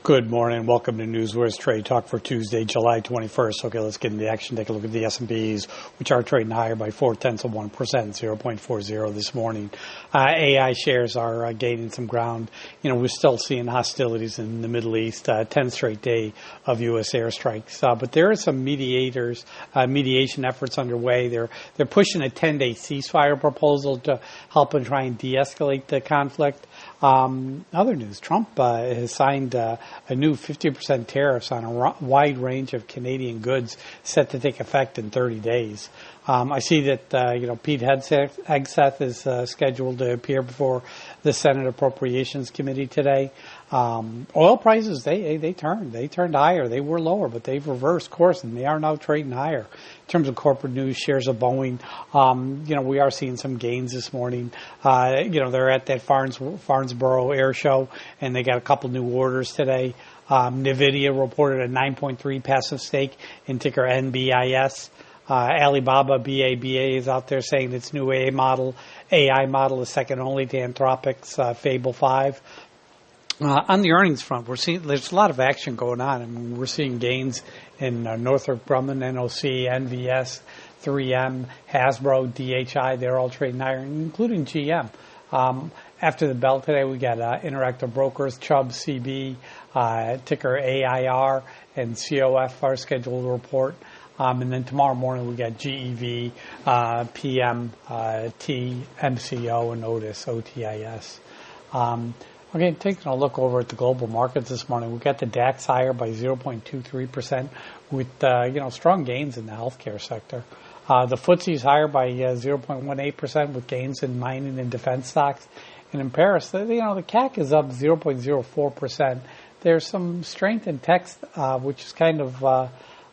Good morning. Welcome to NewsWare's Trade Talk for Tuesday, July 21st. Okay, let's get into the action. Take a look at the S&Ps, which are trading higher by 0.4%, 0.40 this morning. AI shares are gaining some ground. We're still seeing hostilities in the Middle East, 10th straight day of U.S. airstrikes. But there are some mediation efforts underway. They're pushing a 10-day ceasefire proposal to help and try and de-escalate the conflict. Other news, Trump has signed a new 50% tariffs on a wide range of Canadian goods set to take effect in 30 days. I see that, Pete Hegseth is scheduled to appear before the Senate Appropriations Committee today. Oil prices, they turned higher. They were lower, but they've reversed course, and they are now trading higher. In terms of corporate news, shares of Boeing, we are seeing some gains this morning. They're at that Farnsboro Air Show, and they got a couple new orders today. NVIDIA reported a 9.3 passive stake in ticker NBIS. Alibaba, BABA, is out there saying its new AI model is second only to Anthropic's Fable 5. On the earnings front, there's a lot of action going on. I mean, we're seeing gains in Northrop Grumman, NOC, NVS, 3M, Hasbro, DHI. They're all trading higher, including GM. After the bell today, we got Interactive Brokers, Chubb, CB, ticker AIR, and COF are scheduled to report. And then tomorrow morning we got GEV, PM, T, MCO, and Otis, OTIS. Okay, taking a look over at the global markets this morning, we got the DAX higher by 0.23% with, strong gains in the healthcare sector. The FTSE's higher by 0.18% with gains in mining and defense stocks. And in Paris, the CAC is up 0.04%. There's some strength in tech, which is kind of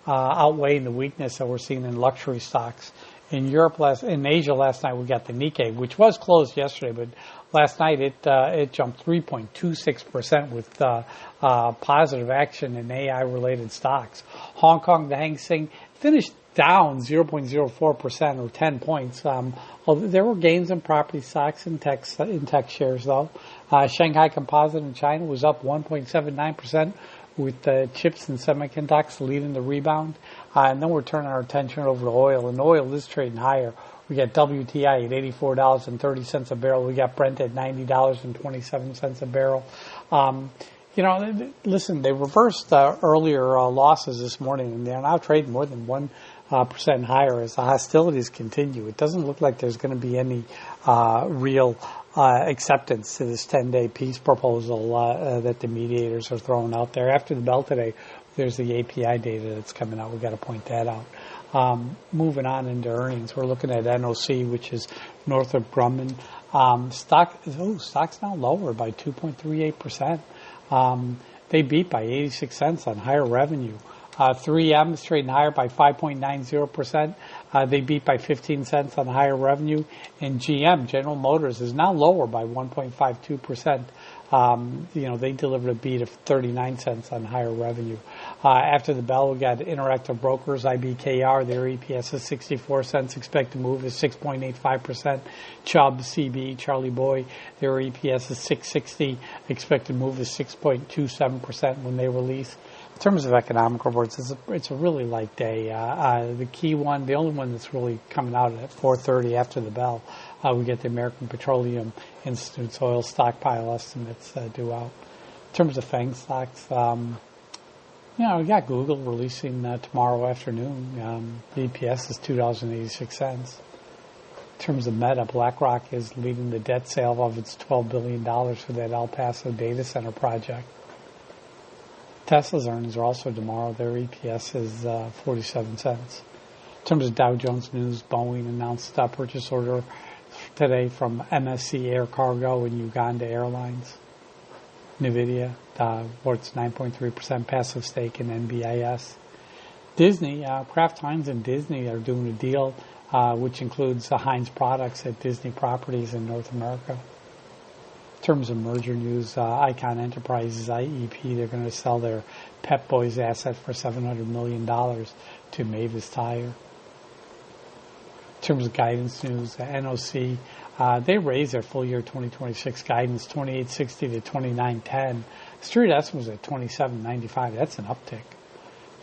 outweighing the weakness that we're seeing in luxury stocks. In Asia last night, we got the Nikkei, which was closed yesterday, but last night it jumped 3.26% with positive action in AI-related stocks. Hong Kong, the Hang Seng finished down 0.04% or 10 points. There were gains in property stocks and tech shares, though. Shanghai Composite in China was up 1.79%. with chips and semiconductors leading the rebound. And then we're turning our attention over to oil, and oil is trading higher. We got WTI at $84.30 a barrel. We got Brent at $90.27 a barrel. Listen, they reversed earlier losses this morning, and they're now trading more than 1% higher as the hostilities continue. It doesn't look like there's going to be any real acceptance to this 10-day peace proposal that the mediators are throwing out there. After the bell today, there's the API data that's coming out. We've got to point that out. Moving on into earnings, we're looking at NOC, which is Northrop Grumman. Stock's now lower by 2.38%. They beat by 86 cents on higher revenue. 3M is trading higher by 5.90%. They beat by 15 cents on higher revenue. And GM, General Motors, is now lower by 1.52%. They delivered a beat of 39 cents on higher revenue. After the bell, we got Interactive Brokers, IBKR. Their EPS is 64 cents. Expected move is 6.85%. Chubb, CB, Charlie Boy, their EPS is 6.60. Expected move is 6.27% when they release. In terms of economic reports, it's a really light day. The key one, the only one that's really coming out at 4:30 after the bell, we get the American Petroleum Institute's oil stockpile estimates due out. In terms of FANG stocks, we got Google releasing tomorrow afternoon. The EPS is $2.86. In terms of Meta, BlackRock is leading the debt sale of its $12 billion for that El Paso data center project. Tesla's earnings are also tomorrow. Their EPS is 47 cents. In terms of Dow Jones news, Boeing announced a purchase order today from MSC Air Cargo and Uganda Airlines. NVIDIA, worth 9.3% passive stake in NBIS. Disney, Kraft Heinz and Disney are doing a deal which includes Heinz products at Disney properties in North America. In terms of merger news, Icon Enterprises, IEP, they're going to sell their Pep Boys asset for $700 million to Mavis Tire. In terms of guidance news, NOC, they raised their full year 2026 guidance, 2860 to 2910. Street estimate was at $27.95. That's an uptick.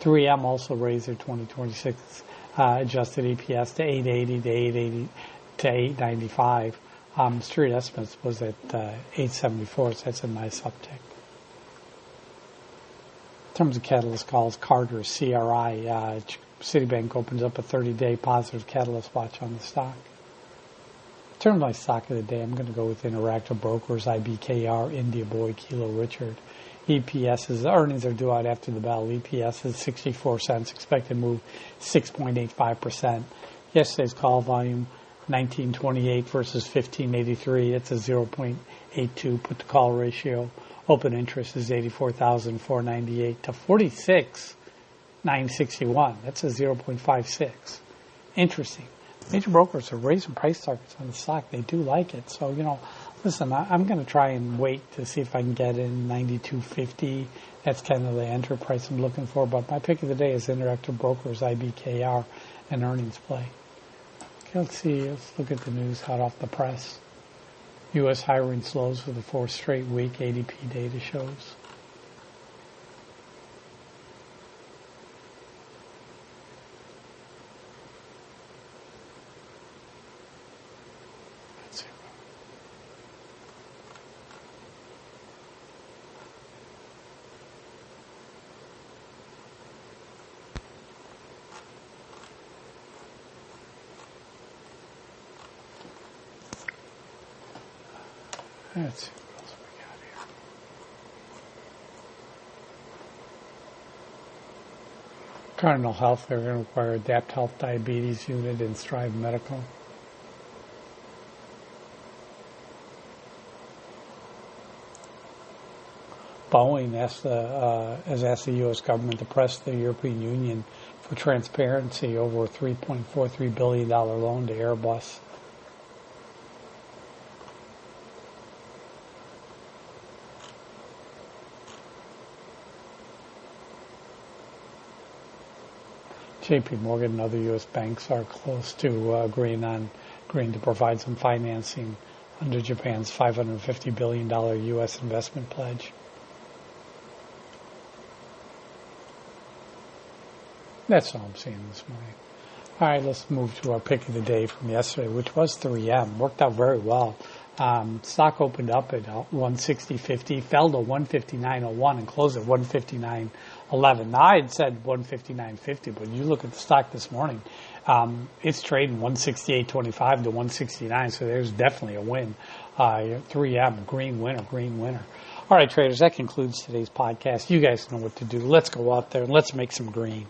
3M also raised their 2026 adjusted EPS to $8.80 to $8.95. Street estimates was at $8.74, so that's a nice uptick. In terms of catalyst calls, Carter's CRI, Citibank opens up a 30-day positive catalyst watch on the stock. In terms of my stock of the day, I'm going to go with Interactive Brokers, IBKR, India Boy, Kilo Richard. Earnings are due out after the bell. EPS is 64 cents, expected to move 6.85%. Yesterday's call volume, 1928 versus 1583. It's a 0.82 put to call ratio. Open interest is 84,498 to 46,961. That's a 0.56. Interesting. Major brokers are raising price targets on the stock. They do like it. So, listen, I'm going to try and wait to see if I can get in 92.50. That's kind of the enter price I'm looking for. But my pick of the day is Interactive Brokers, IBKR, and earnings play. Okay, let's look at the news hot off the press. U.S. hiring slows for the fourth straight week, ADP data shows. Let's see what else we got here. Cardinal Health, they're going to acquire Adapt Health Diabetes Unit in Strive Medical. Boeing has asked the U.S. government to press the European Union for transparency over a $3.43 billion loan to Airbus. JP Morgan and other U.S. banks are close to agreeing to provide some financing under Japan's $550 billion U.S. investment pledge. That's all I'm seeing this morning. All right, let's move to our pick of the day from yesterday, which was 3M. Worked out very well. Stock opened up at 160.50, fell to 159.01, and closed at 159.11. Now, I had said 159.50, but you look at the stock this morning, it's trading 168.25 to 169, so there's definitely a win. 3M, green winner. All right, traders, that concludes today's podcast. You guys know what to do. Let's go out there and let's make some green.